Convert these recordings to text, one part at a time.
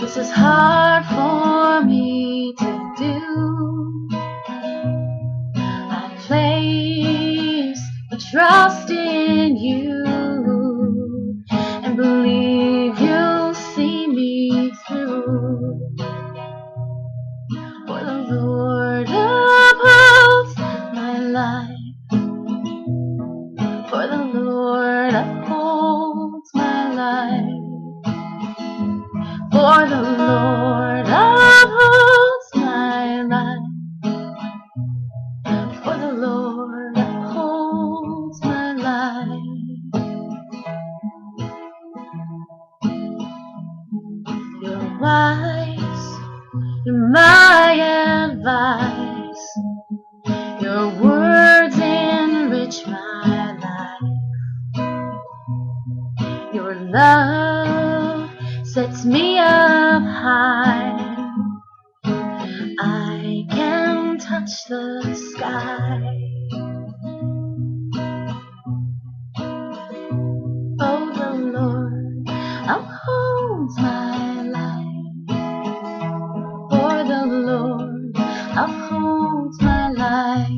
This is hard for me to do. I place my trust in you and believe you'll see me through. For the Lord upholds my life. For the Lord upholds my life. For the Lord upholds my life. For the Lord upholds my life. You're wise, you're my advice. Your words enrich my life. Your love sets me up high. I can touch the sky. Oh, the Lord upholds my life. For the Lord upholds my life.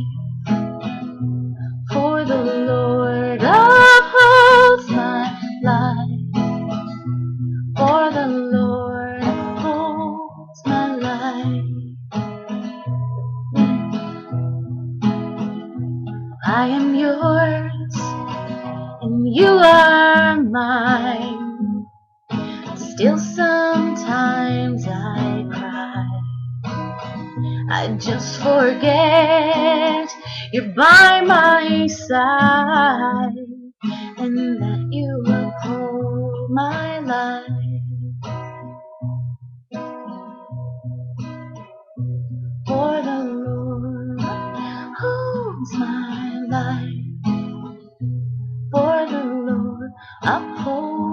For the Lord upholds my life. For the Lord upholds my life. I am yours, and you are mine. Still sometimes I cry. I just forget you're by my side, and that you uphold my life. For the Lord holds my life. For the Lord upholds